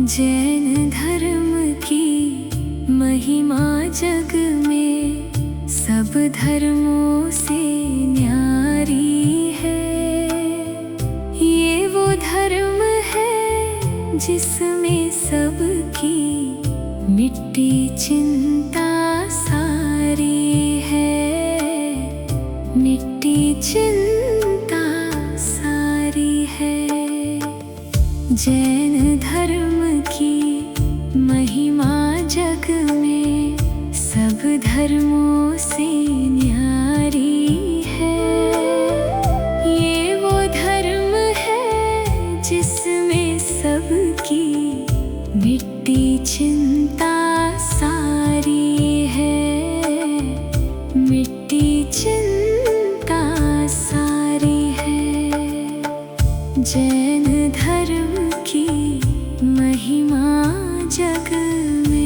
जैन धर्म की महिमा जग में सब धर्मों से न्यारी है। ये वो धर्म है जिसमें सबकी मिट्टी चिंता सारी है, मिट्टी चिंता सारी है। जैन धर्म की महिमा जग में सब धर्मों से न्यारी है। ये वो धर्म है जिसमें सबकी मिट्टी चिंता सारी है, मिट्टी चिंता सारी है। जैन धर्म की महिमा जग में।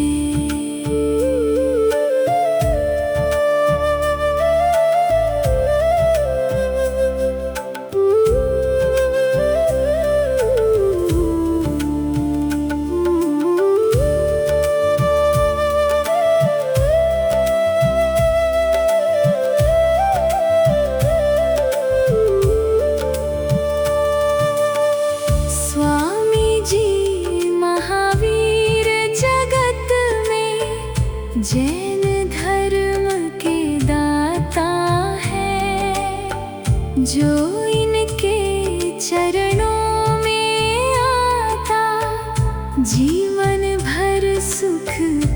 जैन धर्म के दाता है, जो इनके चरणों में आता जीवन भर सुख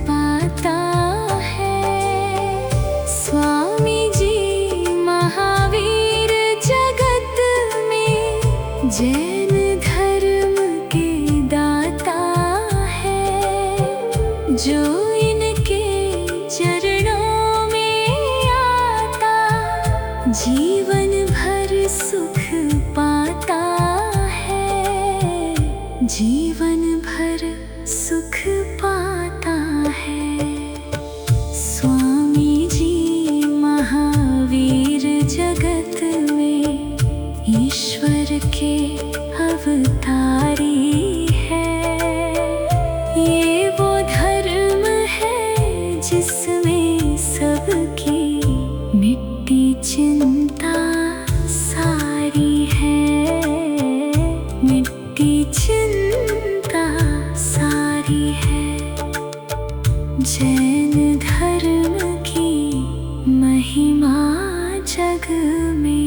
पाता है। स्वामी जी महावीर जगत में जैन धर्म के दाता है, जो चरणों में आता जीवन भर सुख पाता है, जीवन भर सुख पाता है। स्वामी जी महावीर जगत में ईश्वर के अवतारी है। ये वो धर्म है जिसमें सबकी मिट्टी चिंता सारी है, मिट्टी चिंता सारी है। जैन धर्म की महिमा जग में।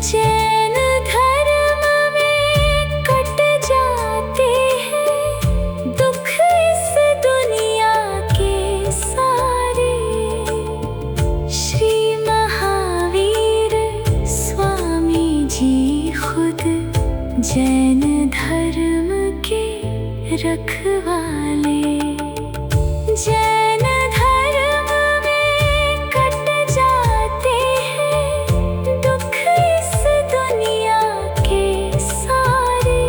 जैन धर्म में कट जाते हैं दुख इस दुनिया के सारे। श्री महावीर स्वामी जी खुद जैन धर्म के रखवाले। जैन धर्म में कट जाते हैं दुख इस दुनिया के सारे।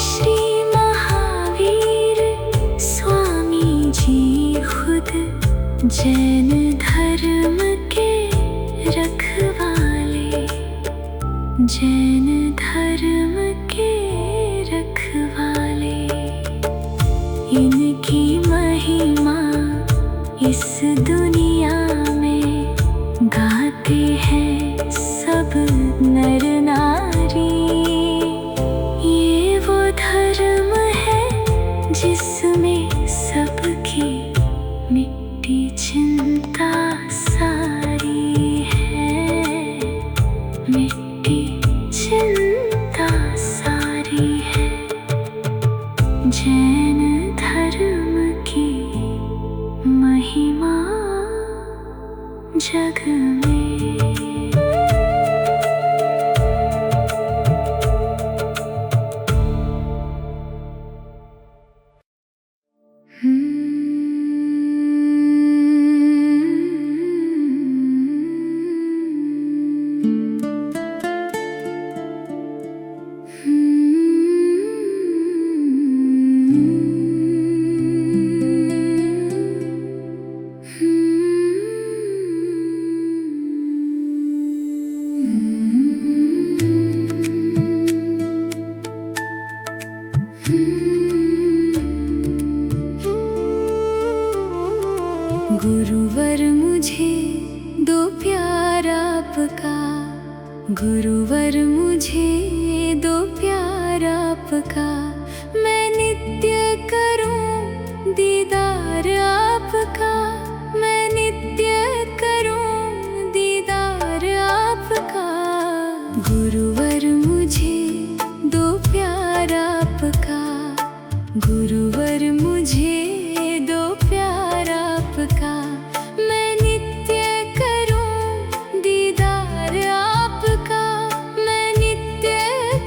श्री महावीर स्वामी जी खुद जैन धर्म के रखवाले, जैन धर्म के रखवाले। इनकी महिमा इस दुनिया में गाते हैं सब नर नारी। ये वो धर्म है जिसमें सबकी मिट्टी चिंता सारी। जग में। गुरुवर मुझे दो प्यार आपका, गुरुवर मुझे दो प्यार आपका। मैं नित्य करूं दीदार आपका, मैं नित्य करूं दीदार आपका। गुरुवर मुझे दो प्यार आपका, गुरुवर मुझे दो प्यार आपका। मैं नित्य करूं दीदार आपका, मैं नित्य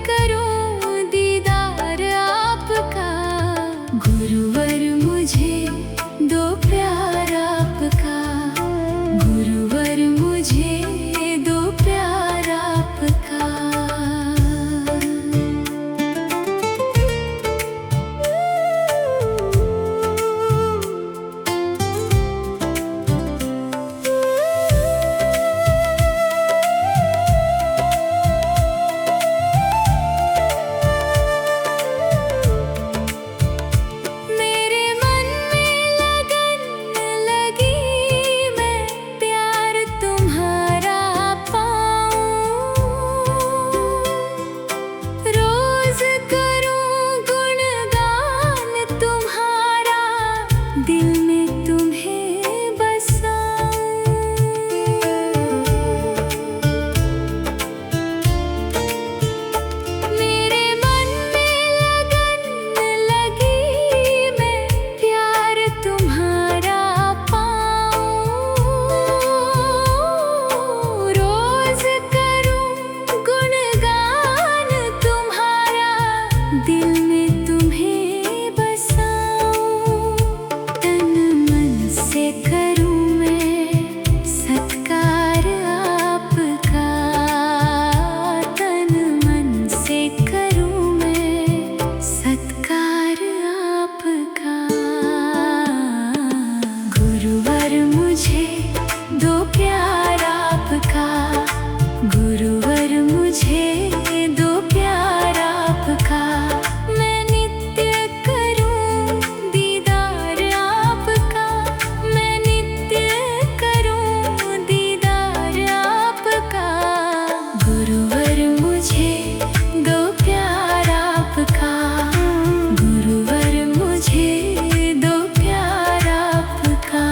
करूं दीदार आपका। गुरुवर मुझे दो प्यार आपका, गुरुवर मुझे दो प्यार आपका। दिल में तुम्हें बसाऊं, मेरे मन में लगन लगी, मैं प्यार तुम्हारा पाऊं। रोज करूं गुणगान तुम्हारा, दिल में तुम्हें बसाऊं। करूं मैं सत्कार आपका, तन मन से करूं मैं सत्कार आपका। गुरुवर मुझे दो प्यार आपका, गुरुवर मुझे दो प्यार आपका। मैं नित्य करूं दीदार आपका, मैं नित्य करूं दीदार आपका। गुरुवर मुझे दो प्यार आपका, गुरुवर मुझे दो प्यार आपका।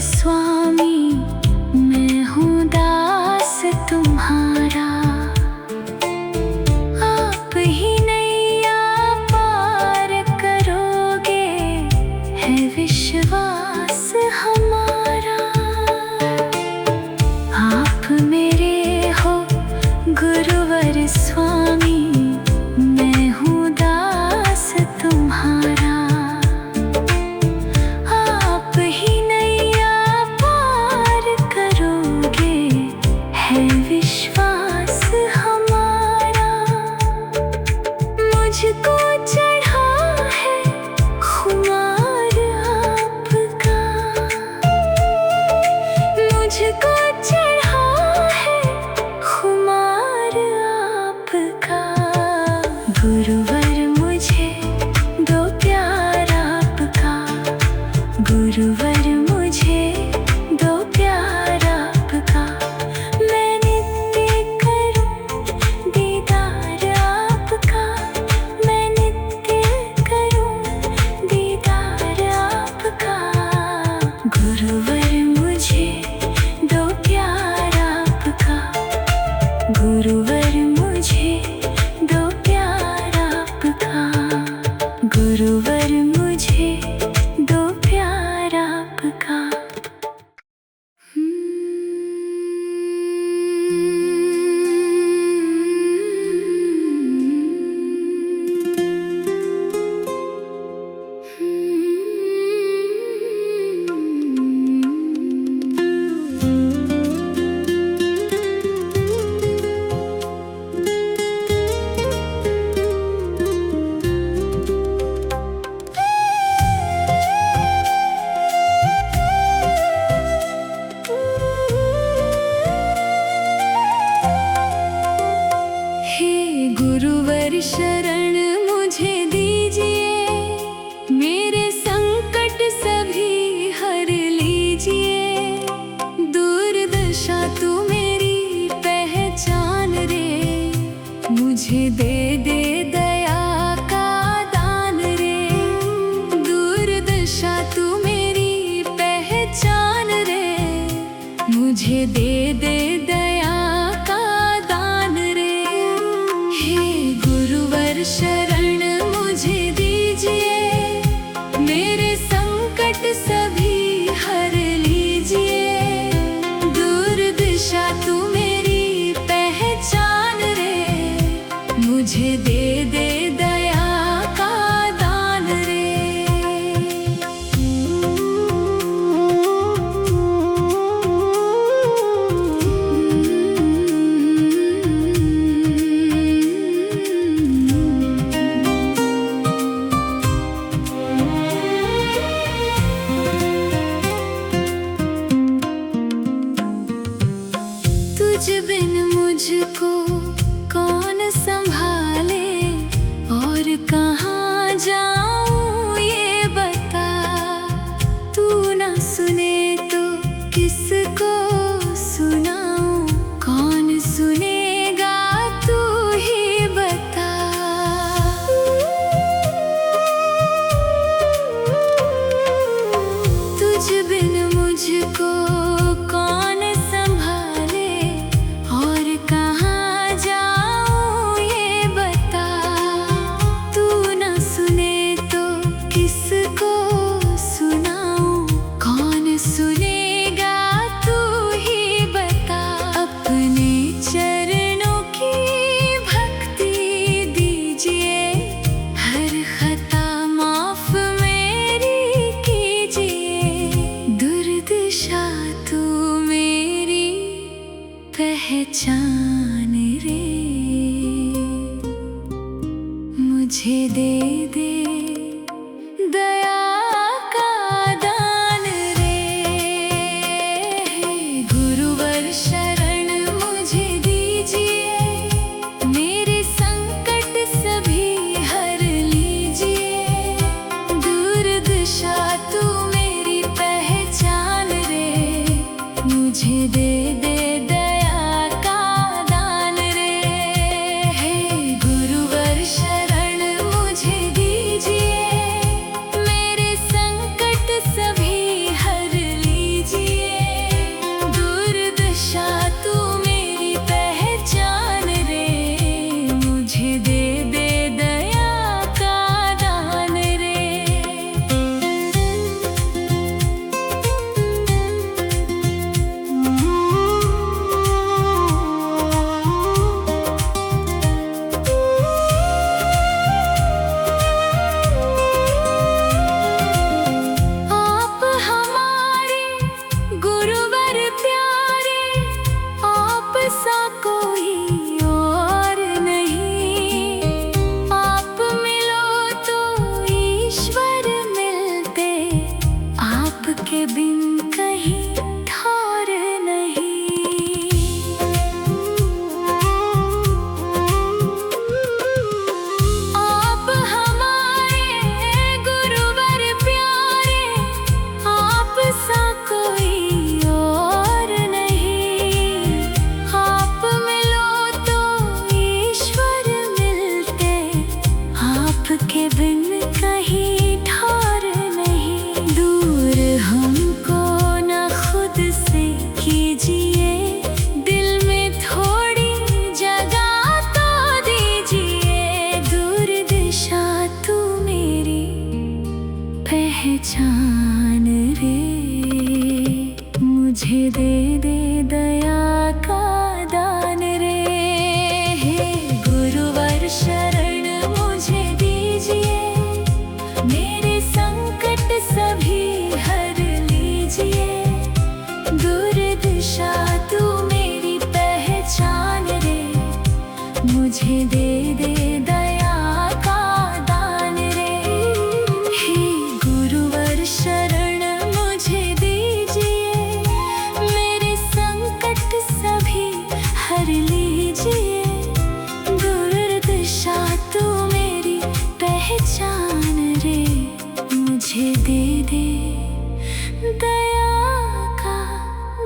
स्वामी मैं हूँ दास तुम्हारा। आप ही नैया पार करोगे है विश्वास हमारा। आप मेरे हो गुरुवर स्वामी मैं हूँ दास तुम्हारा। आप ही नैया पार करोगे है विश्वास हमारा। मुझको चढ़ा है खुमार आपका, मुझको चढ़ा है खुमार आपका। गुरुवर मुझे दो प्यार आपका, गुरुवर मुझे दो प्यार आपका। मैं नित्य करूं दीदार आपका, मैं नित्य करूं दीदार आपका। गुरुवर मुझे दो प्यार आपका, गुरुवर मुझे दो प्यार आपका। गुरुवर मुझे दो प्यार आपका। हे गुरुवर शरण मुझे दीजिए, मेरे संकट सभी हर लीजिए। दुर्दशा तू मेरी पहचान रे, मुझे दे दे दया का दान रे। दुर्दशा तू मेरी पहचान रे, मुझे दे दे दया का दान रे। हे गुरुवर शरण मुझे दीजिए, मेरे संकट सभी हर लीजिए। दुर्दशा तू मेरी पहचान रे, मुझे दे दे दया का दान रे। पहचान रे, मुझे दे दे दया का दान रे। हे गुरुवर शरण मुझे दीजिए, मेरे संकट सभी हर लीजिए। दुर्दशा तू मेरी पहचान रे, मुझे दे दे दया का दान रे। हे गुरुवर शरण मुझे दीजिए, मेरे संकट सभी हर लीजिए। दुर्दशा तू मेरी पहचान रे, मुझे दे दे दया का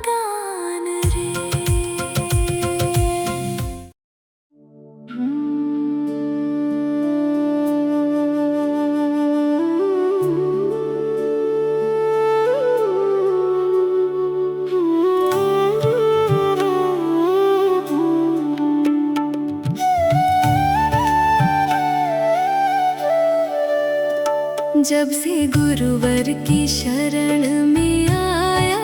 दान रे। जब से गुरुवर की शरण में आया,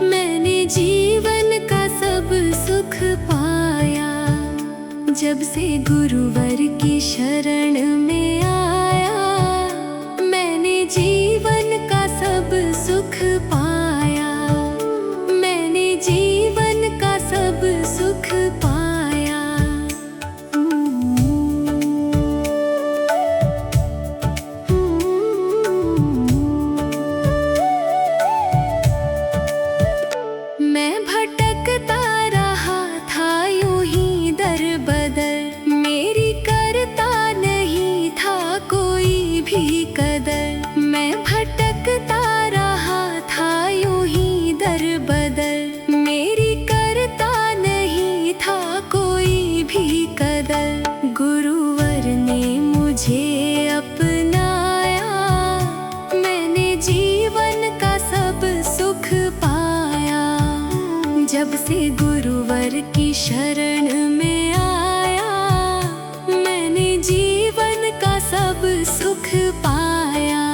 मैंने जीवन का सब सुख पाया। जब से गुरुवर की शरण में आया, मैंने जीवन का सब सुख पाया। मैंने जीवन का सब सुख पाया। मैं भटकता रहा था यूं ही दर बदर, मेरी करता नहीं था कोई भी कदर। गुरुवर ने मुझे अपनाया, मैंने जीवन का सब सुख पाया। जब से गुरुवर की शरण में आया, मैंने जीवन का सब सुख पाया।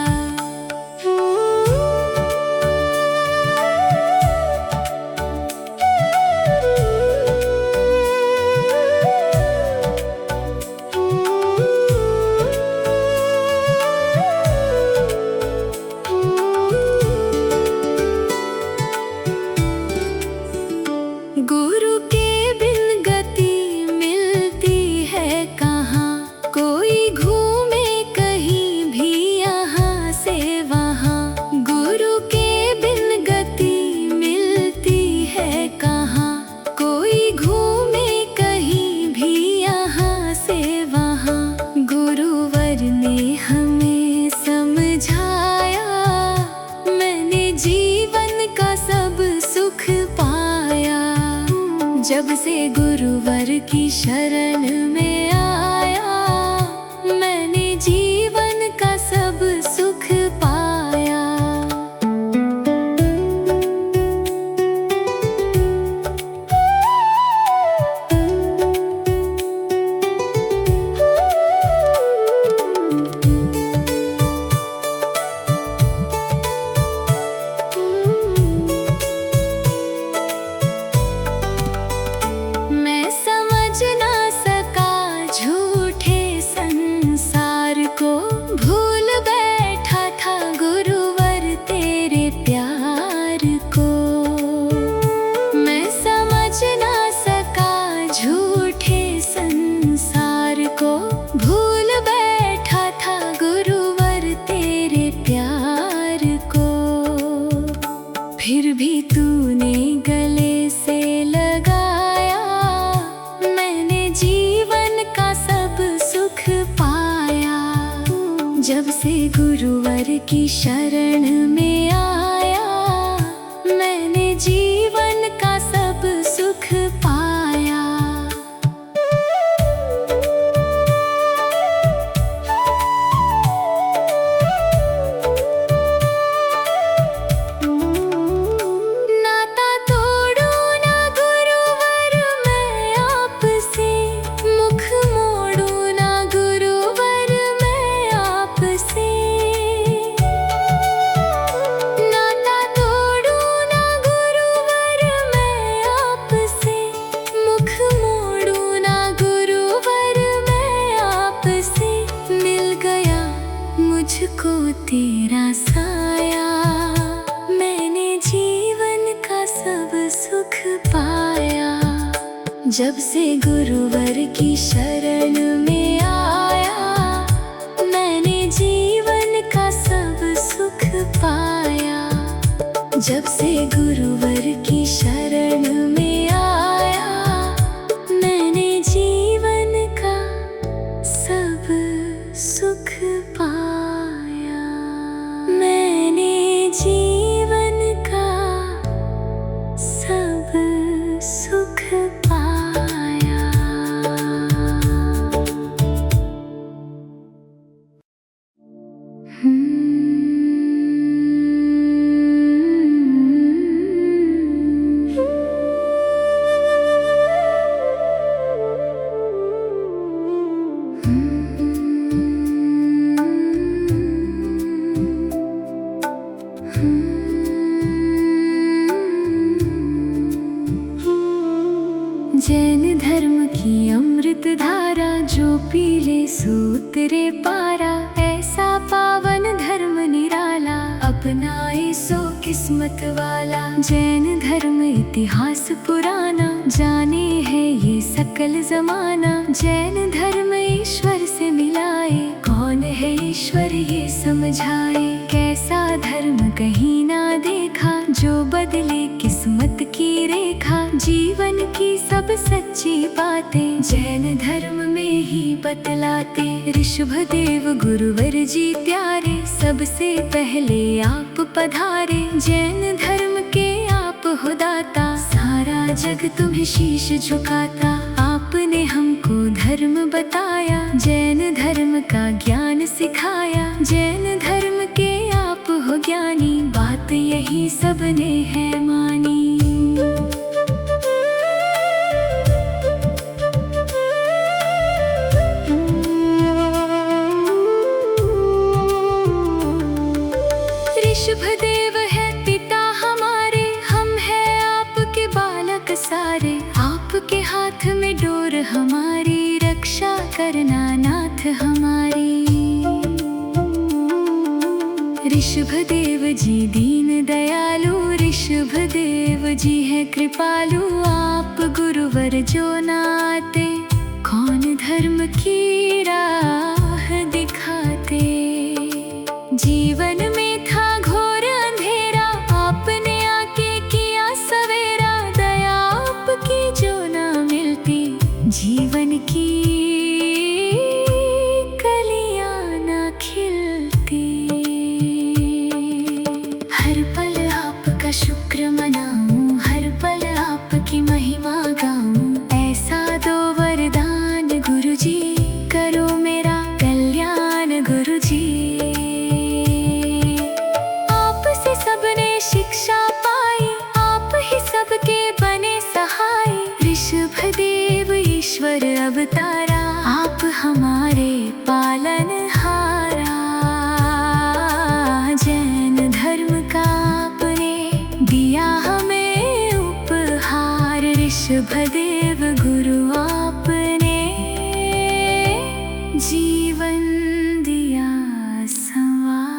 गुरु के बिन गति मिलती है कहाँ, कोई घूमे कहीं भी यहाँ से वहाँ। गुरु के बिन गति मिलती है कहाँ, कोई घूमे कहीं भी यहाँ से वहाँ। गुरुवर ने हमें समझाया, मैंने जीवन का सब सुख पाया। जब से गुरुवर की शरण में आया, मैंने जीवन का सब सुख पाया। मैं समझ ना सका झूठे संसार को, भूल बैठा था गुरुवर तेरे प्यार को। मैं समझ ना सका झूठे संसार को, भूल बैठा था गुरुवर तेरे प्यार को। फिर भी तूने गले से लगाया, मैंने जीवन का सब सुख पाया। जब से गुरुवर की शरण में आया, मैंने जीवन का सब सुख पाया। नाता तोड़ू ना गुरुवर मैं आपसे, मुख मोड़ू ना गुरुवर मैं आपसे। बसाया। मैंने जीवन का सब सुख पाया। जब से गुरुवर की शरण में आया, मैंने जीवन का सब सुख पाया। जब से गुरुवर की शरण में आया, मैंने जीवन का सब सुख पाया। मैंने जीवन का सब सुख पाया। जैन धर्म की अमृत धारा, जो पी ले सो उतरे पारा। ऐसा पावन धर्म निराला, अपनाए सो किस्मत वाला। जैन धर्म इतिहास पुराना, जाने है ये सकल जमाना। जैन धर्म ईश्वर से मिलाए, कौन है ईश्वर ये समझाए। कैसा धर्म कहीं ना देखा, जो बदले किस्मत की रेखा। जीवन की सब सच्ची बातें जैन धर्म में ही बतलाते। ऋषभदेव गुरुवर जी प्यारे, सबसे पहले आप पधारे। जैन धर्म के आप हो दाता, सारा जग तुम्हें शीश झुकाता। आपने हमको धर्म बताया, जैन धर्म का ज्ञान सिखाया। जैन धर्म के आप हो ज्ञानी, बात यही सबने है मानी। ऋषभदेव है पिता हमारे, हम हैं आपके बालक सारे। आपके हाथ में डोर हमारी, रक्षा करना नाथ हमारी। ऋषभदेव जी दीन दयालु, ऋषभदेव जी है कृपालु। आप गुरुवर जो नाते, कौन धर्म की राह दिखाते। जीवन में था घोर अंधेरा, आपने आके किया सवेरा। दया आपकी जो ना मिलती, जीवन की कलियां ना खिलती। हर पल आपका शुक्र मनाऊं, हर पल आपकी महिमा गाऊं। ऐसा दो वरदान गुरुजी, करो मेरा कल्याण गुरुजी। सबने शिक्षा पाई, आप ही सबके बने सहाय। ऋषभदेव ईश्वर अवतारा, आप हमारे पालनहारा। जैन धर्म का आपने दिया हमें उपहार। ऋषभदेव गुरु आपने जीवन दिया संवार।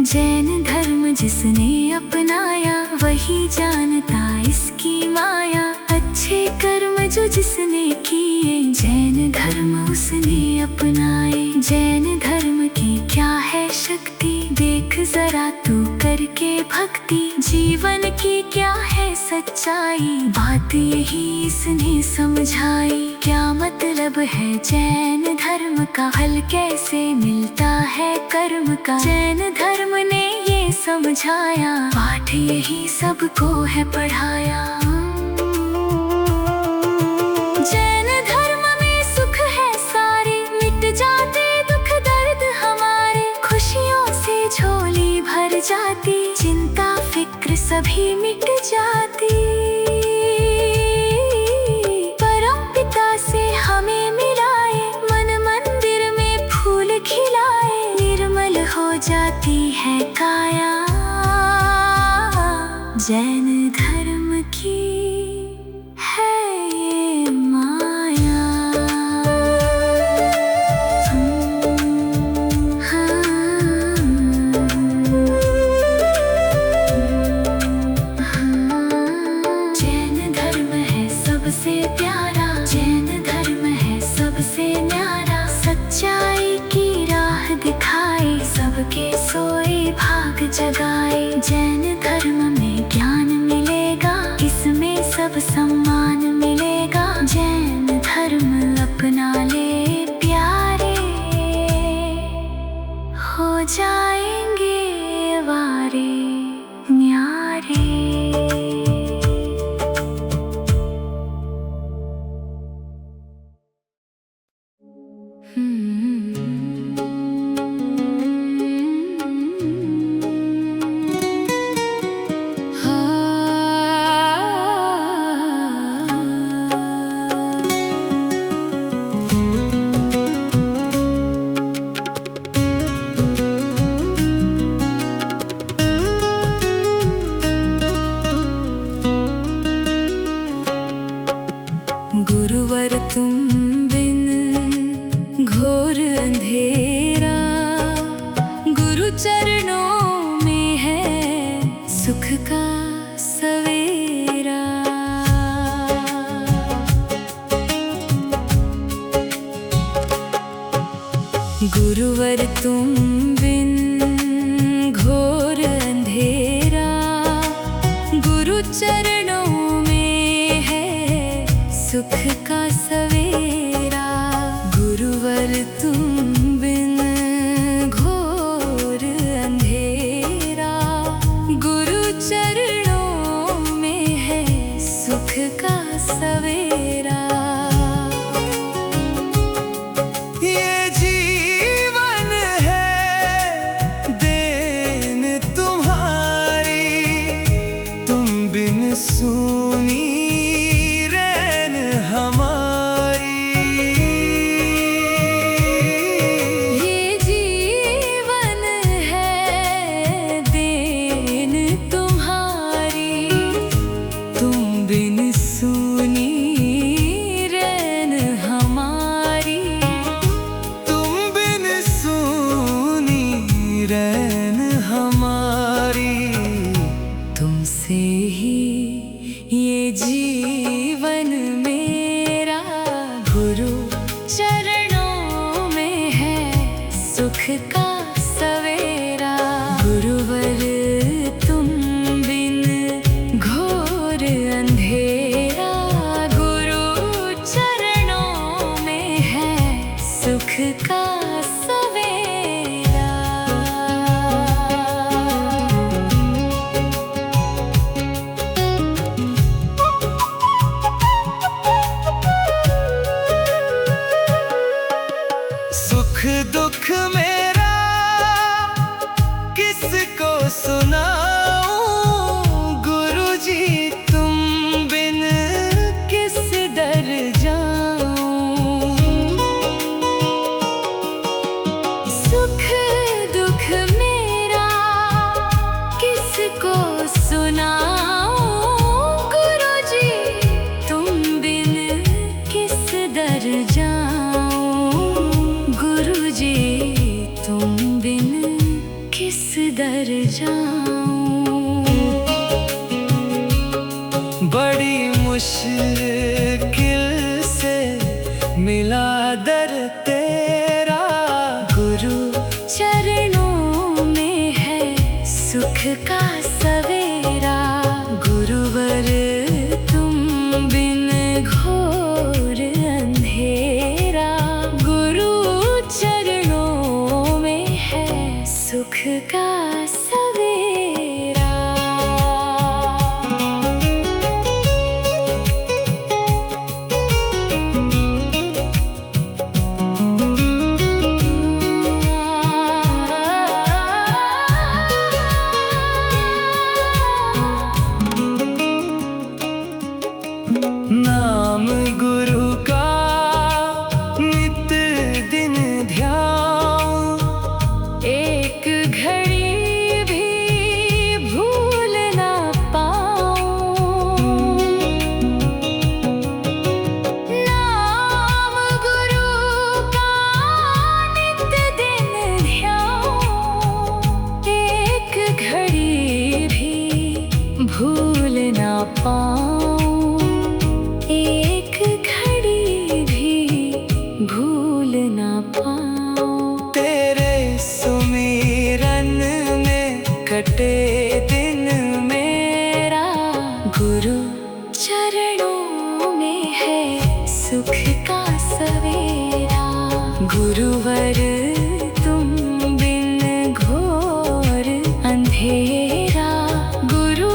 जैन धर्म जिसने अपनाया, वही जानता इसकी माया। अच्छे कर्म जो जिसने किए, जैन धर्म उसने अपनाए। जैन धर्म की क्या है शक्ति, देख जरा तू करके भक्ति। जीवन की क्या है सच्चाई, बात यही इसने समझाई। क्या मतलब है जैन धर्म का, फल कैसे मिलता है कर्म का। जैन धर्म ने ये समझाया, पाठ यही सबको है पढ़ाया। जैन धर्म में सुख है सारे, मिट जाते दुख दर्द हमारे। खुशियों से झोली भर जाती, चिंता फिक्र सभी मिट जाती। परम पिता से हमें मिलाए, मन मंदिर में फूल खिलाए। निर्मल हो जाती है काया, जैन धर्म की है ये जगाए। जैन धर्म में ज्ञान मिलेगा, इसमें सब सम्मान मिलेगा। जैन धर्म अपना ले प्यारे, हो जाएंगे वारे न्यारे। गुरुवर तुम बिन घोर अंधेरा, गुरु चरणों में है सुख का सवेरा। गुरुवर तुम बिन घोर अंधेरा, गुरु चरणों में है सुख का सवेरा। गुरुवर तुम बिन घोर अंधेरा, गुरु चरणों में है सुख का सवेरा। ये जीवन है देन तुम्हारी, तुम बिन सुनी तुमसे ही ये जीवन मेरा, गुरु चरणों में है सुख का सवेरा। गुरुवर तुम बिन घोर अंधेरा, गुरु चरणों में है सुख का सवेरा। सुख दुख मेरा किसको सुनाऊं, गुरुजी तुम बिन किस दर जाऊं। सुख दुख मेरा किसको सुनाऊं, गुरुजी तुम बिन किस दर जाऊं। गुरुजी तुम बिन किस दर जाऊं। बड़ी मुश्किल से मिला दर तेरा, गुरु चरणों में है सुख का सवेरा। गुरुवर तुम बिन घोर अंधेरा, गुरु चरणों में है सुख का सवेरा। गुरुवर तुम बिन घोर अंधेरा, गुरु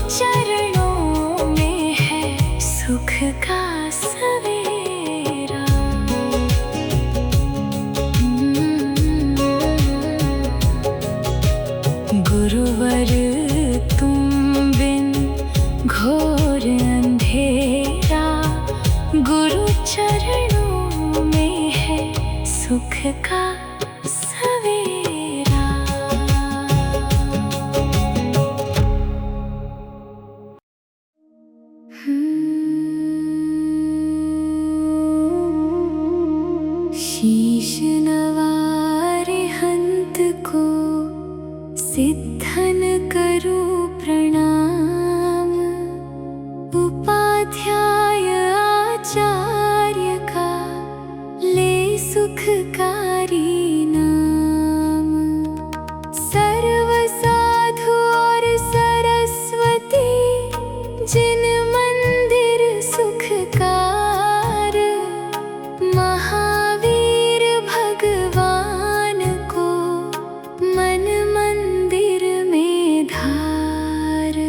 चरणों में है सुख का सवेरा। गुरुवर तुम बिन घोर अंधेरा, गुरु चरणों में है सुख का सवेरा। शीश नवारे हंत को सिद्धन करूं प्रणाम, उपाध्याय आचार्य का ले सुखकारी नाम। सर्व साधु और सरस्वती जिन मंदिर सुखकार, महावीर भगवान को मन मंदिर में धार।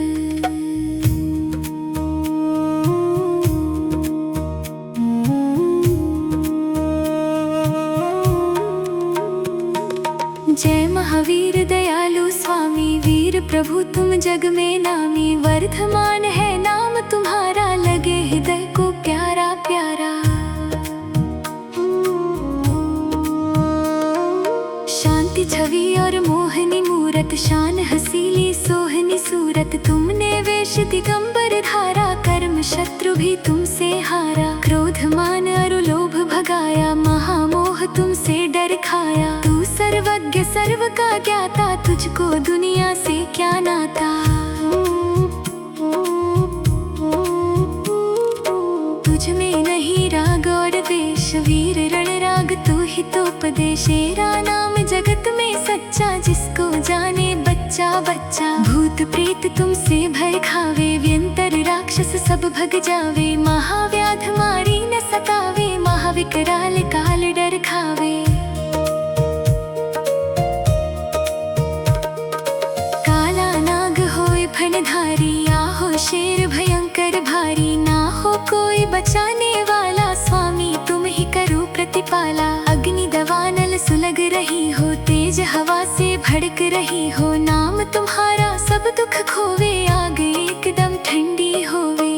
जय महावीर दयालु स्वामी, वीर प्रभु तुम जग में नामी। वर्धमान है नाम तुम्हारा, लगे हृदय को प्यारा प्यारा। शांति छवि और मोहनी मूरत, शान हसीली सोहनी सूरत। तुमने वेश दिगंबर धारा, कर्म शत्रु भी तुमसे हारा। क्रोध मान और लोभ भगाया, महामोह तुमसे डर खाया। तू सर्वज्ञ सर्व का ज्ञाता, तुझको दुनिया से क्या नाता। तुझ में नहीं राग और द्वेष, वीर रण राग तू ही तो उपदेश। तेरा नाम जगत में सच्चा, जिसको जाने बच्चा बच्चा। भूत प्रेत तुमसे भय खावे, व्यंतर राक्षस सब भग जावे। महाव्याध मारी न सतावे, महाविकराल काल डर खावे। काला नाग होए फणधारी, आहो शेर भयंकर भारी। ना हो कोई बचाने वाला, स्वामी तुम ही करो प्रतिपाला। अग्नि दवानल सुलग रही हो, तेज हवा से भड़क रही हो। नाम तुम्हारा सब दुख खोवे, आग एकदम ठंडी होवे।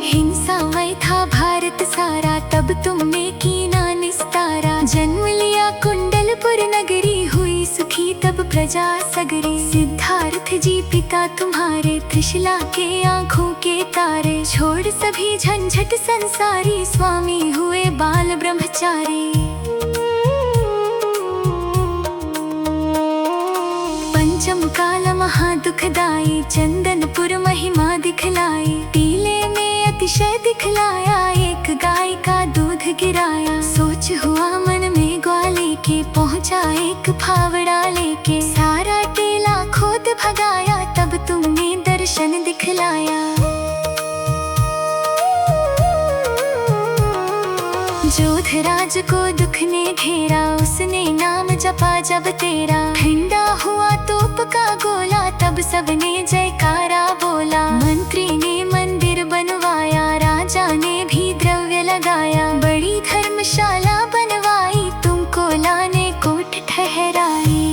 हिंसामय था भारत सारा, तब तुमने कीना निस्तारा। जन्म लिया कुंडलपुर नगरी, हुई सुखी तब प्रजा सगरी। सिद्धार्थ जी पिता तुम्हारे, त्रिशला के आँखों के तारे। छोड़ सभी झंझट संसारी, स्वामी हुए बाल ब्रह्मचारी। पंचम काल महादुखदाई, चंदनपुर महिमा दिखलाई। टीले में अतिशय दिखलाया, एक गाय का दूध गिराया। सोच हुआ मन में ग्वाले के, पहुँचा एक फावड़ा लेके। सारा टीला खोद भगाया, तब तुमने दर्शन दिखलाया। जोधराज को दुख ने घेरा, उसने नाम जपा जब तेरा। ठंडा हुआ तोप का गोला, तब सबने जयकारा बोला। मंत्री ने मंदिर बनवाया, राजा ने भी द्रव्य लगाया। बड़ी धर्मशाला बनवाई, तुमको लाने कोट ठहराई।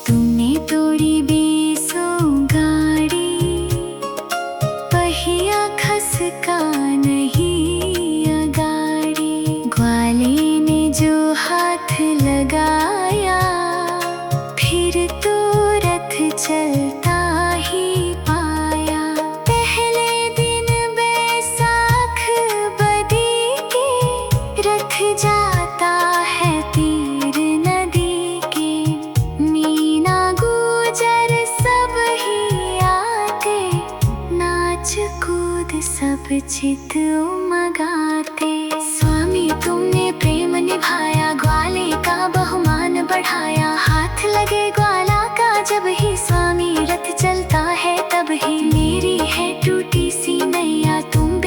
तुमने तोड़ी बीसों गाड़ी, पहिया खसका नहीं अगाड़ी। ग्वाले ने जो हाथ लगाया, फिर तो रथ चलता ही पाया। पहले दिन बैसाख बदी के, रथ जाता है तीर नदी के। मीना गुजर सब ही आते, नाच कूद सब चित उमगाते। स्वामी तुमने प्रेम निभाया, ग्वाले का बहुमान बढ़ाया। हाथ लगे ग्वाला का जब ही, स्वामी रथ चलता है तब ही। मेरी है टूटी सी नैया, तुम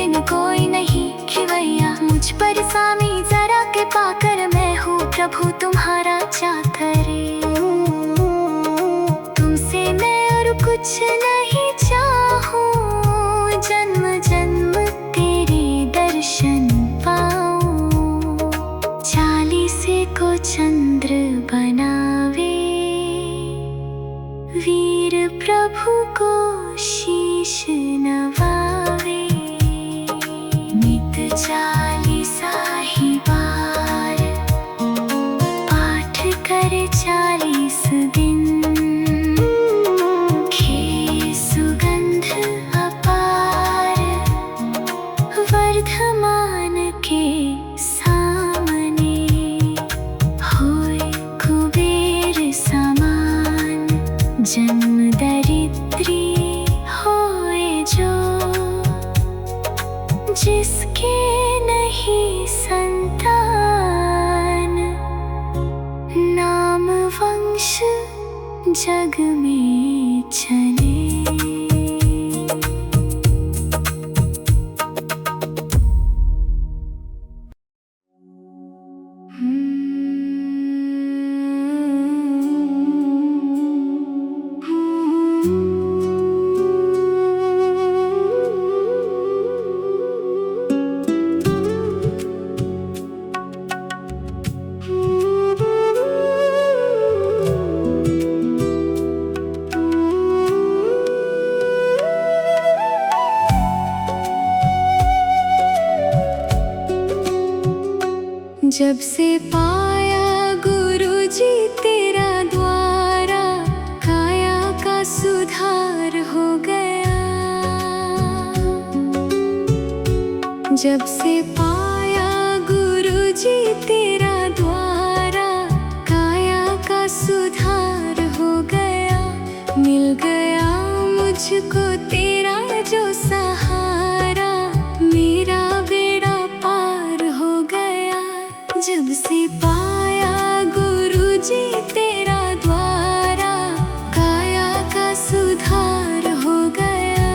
जग में छने। जब से पाया गुरुजी तेरा द्वारा, काया का सुधार हो गया। जब से पाया गुरुजी तेरा द्वारा, काया का सुधार हो गया। मिल गया मुझको तेरा जो सहारा, मेरा बेड़ा पार हो गया। जब से पाया गुरुजी तेरा द्वारा, काया का सुधार हो गया।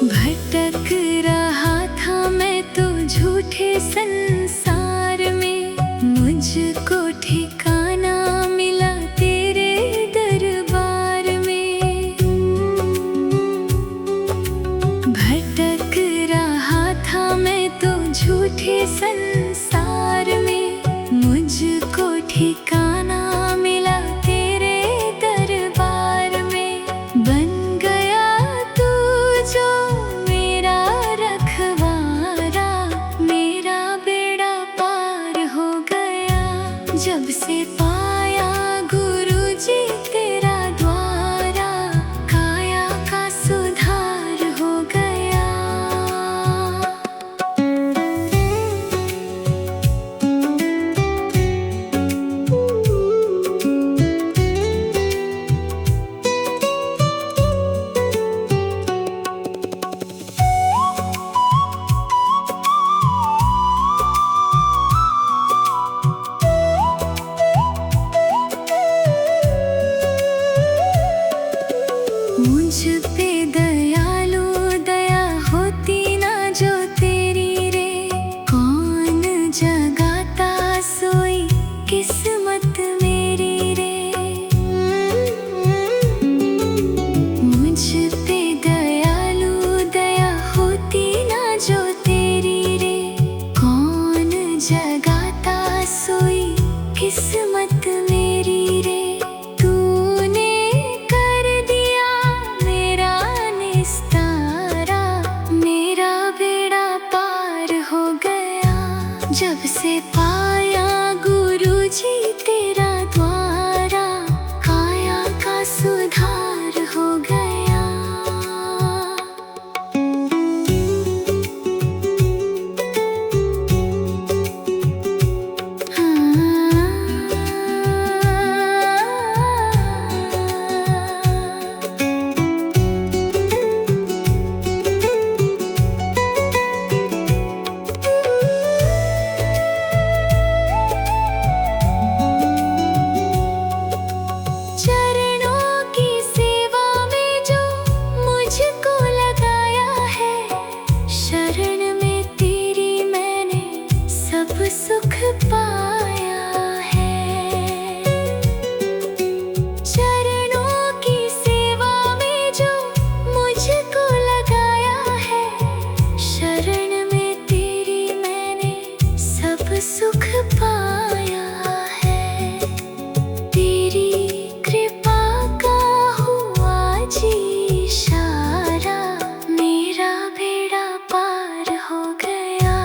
भटक रहा था मैं तो झूठे संसार में, मुझको ठिकाना मिला तेरे दरबार में। भटक रहा था मैं तो झूठे संसार में, मुझको ठिकाना मिला तेरे दरबार में। बन गया तू जो मेरा रखवारा, मेरा बेड़ा पार हो गया। जब से पाया गुरुजी तेरा द्वारा, काया का सुधार हो गया। मुझ पे दयालु दया होती ना जो तेरी रे, कौन जगाता सोई किस्मत मेरी रे। मुझ पे दयालु दया होती ना जो तेरी रे, कौन जगाता सोई किस्मत मेरी रे। तूने कर दिया मेरा निस्तारा, मेरा बेड़ा पार हो गया। जब से पाया गुरुजी तेरा द्वारा, काया का सुधार हो गया। चरणों की सेवा में जो मुझको लगाया है, शरण में तेरी मैंने सब सुख पाया है। चरणों की सेवा में जो मुझको लगाया है, शरण में तेरी मैंने सब सुख पाया है। तेरी कृपा का हुआ जी इशारा, मेरा बेड़ा पार हो गया।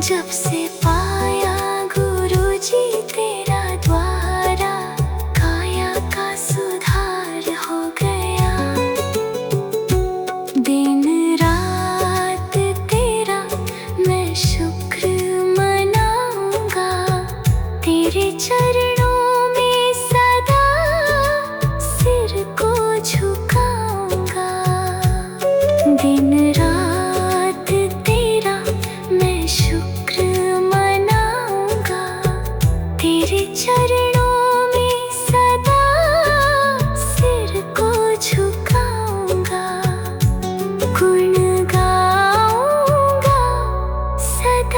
जब से पाया गुरुजी तेरा द्वारा, काया का सुधार हो गया। दिन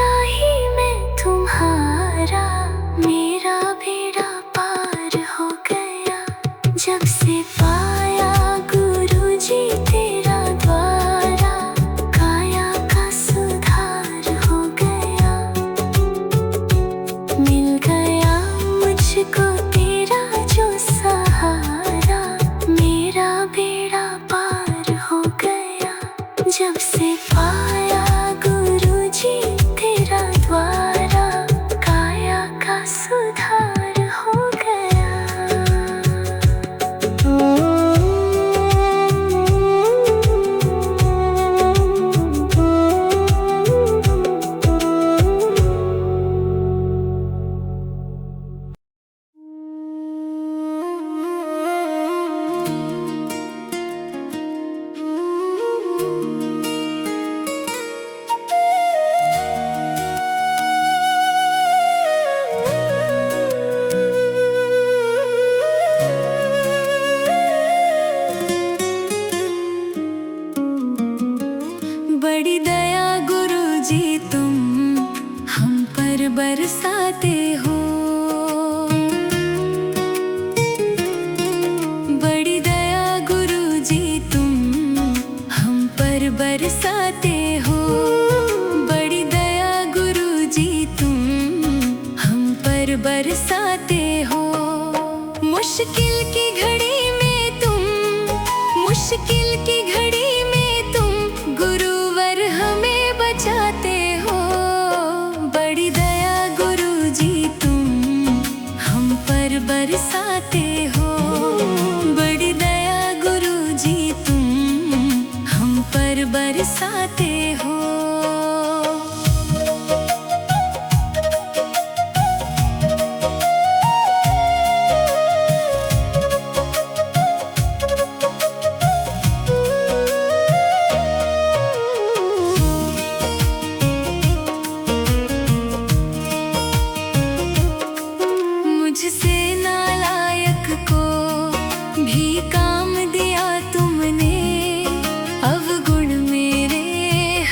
पाया ही मैं तुम्हारा, मेरा बेड़ा पार हो गया। जब से पाया गुरुजी तेरा द्वारा, काया का सुधार हो गया। मिल गया मुझको तेरा जो सहारा, मेरा बेड़ा पार हो गया। जब से पाया गुरुजी तेरा द्वारा, काया का सुधार हो गया। बड़ी दया गुरुजी तुम हम पर बरसाते हो। बड़ी दया गुरुजी तुम हम पर बरसाते हो। बड़ी दया गुरुजी तुम हम पर बरसाते हो। मुश्किल की घड़ी में तुम, मुश्किल की घड़ी में तुम गुरुवर हमें बचाते हो। बड़ी दया गुरुजी तुम हम पर बरसाते हो। बड़ी दया गुरुजी तुम हम पर बरसाते हो। मुझसे नालायक को भी काम दिया तुमने, अवगुण मेरे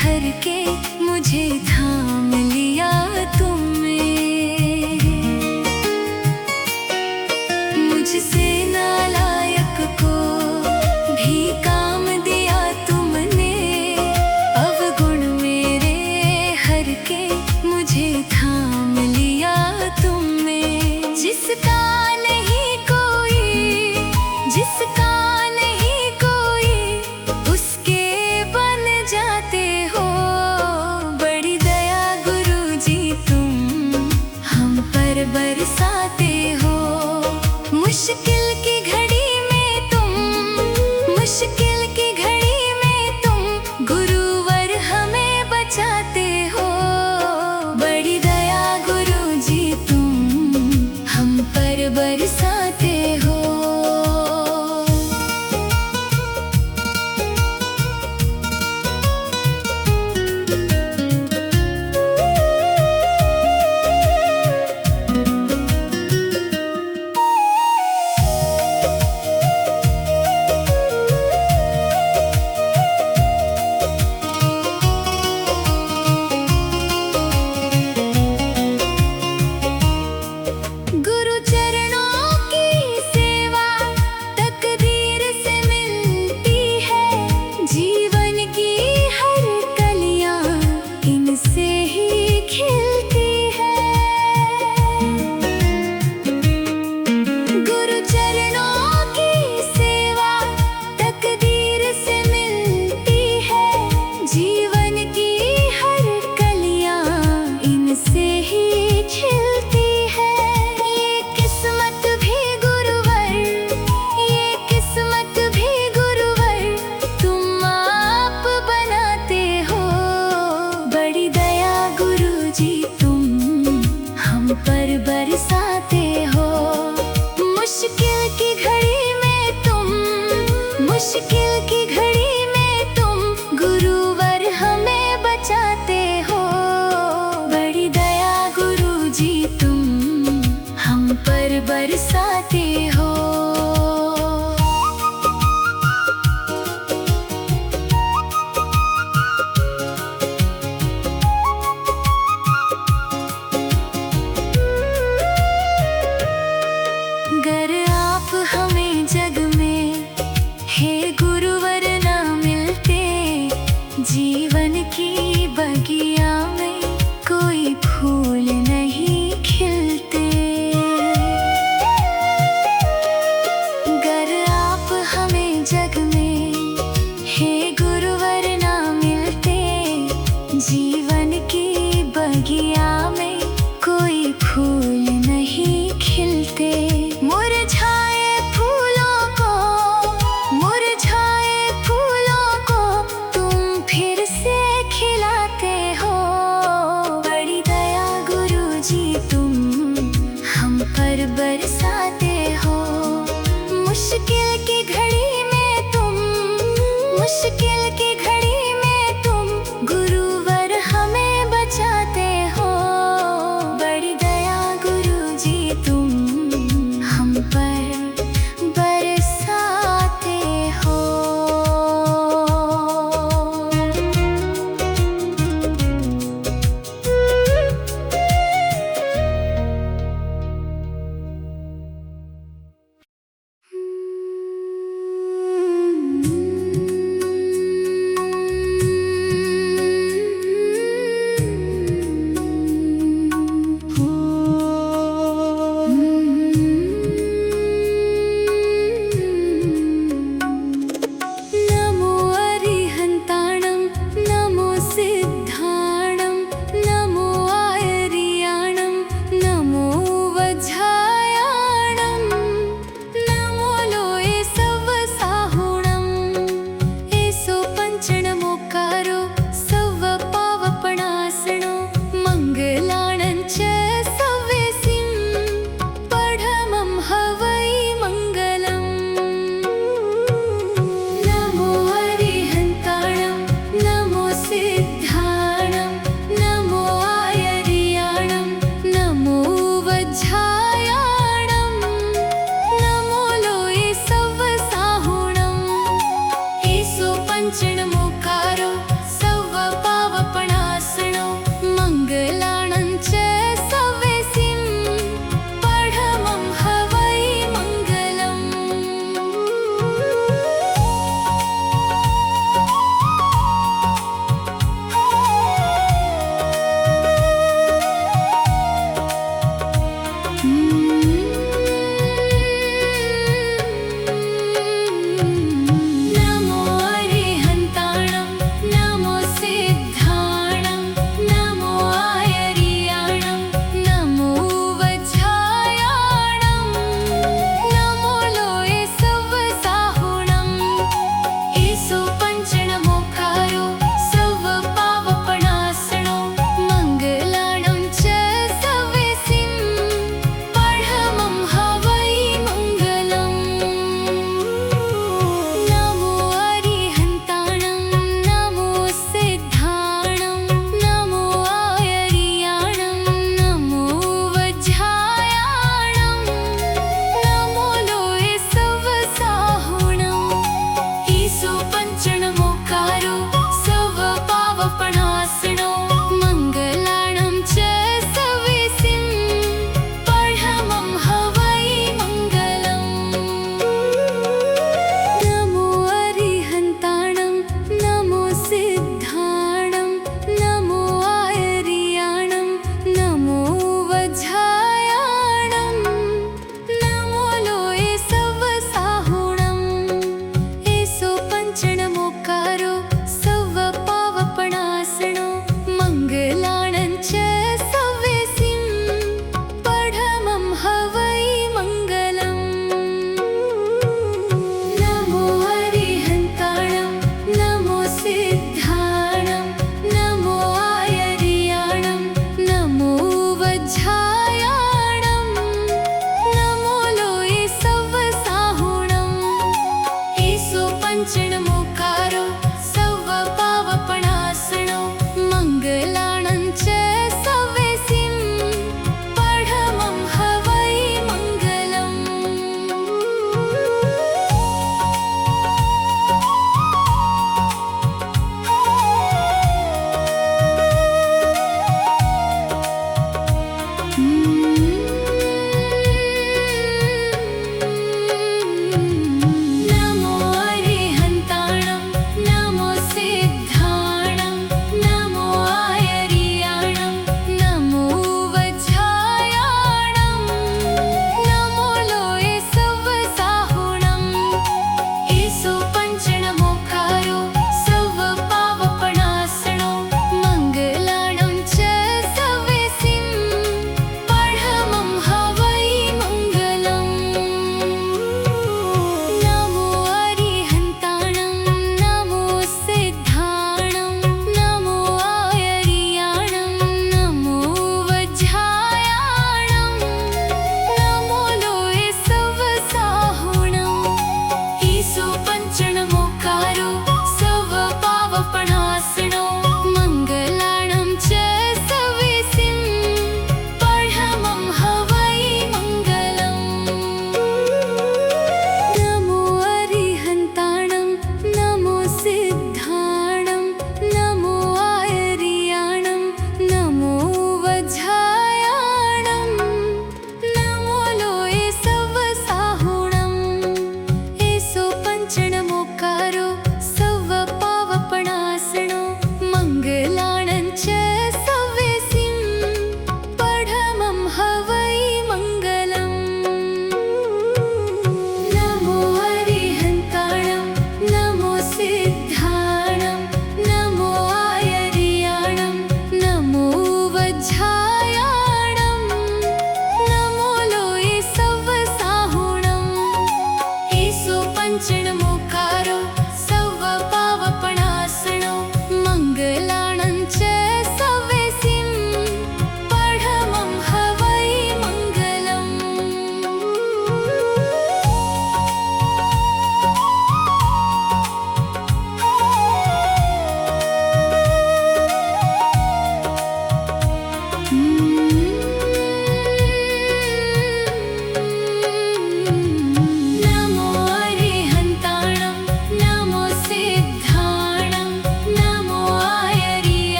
हर के मुझे थाम लिया तुमने। मुझसे नालायक को भी काम दिया तुमने, अवगुण मेरे हर के मुझे थाम लिया तुमने। जिसका नहीं कोई, जिसका नहीं कोई, उसके बन जाते हो। बड़ी दया गुरुजी तुम हम पर बरसाते हो। मुश्किल की घड़ी में तुम, मुश्किल की घड़ी में तुम गुरुवर हमें बचाते हो। बड़ी दया गुरुजी तुम हम पर बरसाते हो। गुरु चरणों की सेवा तकदीर से मिलती है। जीवन की हर कलियां इनसे ही खिलती है। गुरु चरणों की सेवा तकदीर से मिलती है। जीवन की हर कलियां इनसे ही खिलती है। ये किस्मत भी गुरुवर, ये किस्मत भी गुरुवर तुम आप बनाते हो। बड़ी दया गुरुजी तुम हम पर बरसाते हो। मुश्किल की घड़ी में तुम, मुश्किल की घड़ी में तुम गुरुवर हमें बचाते हो। बड़ी दया बरस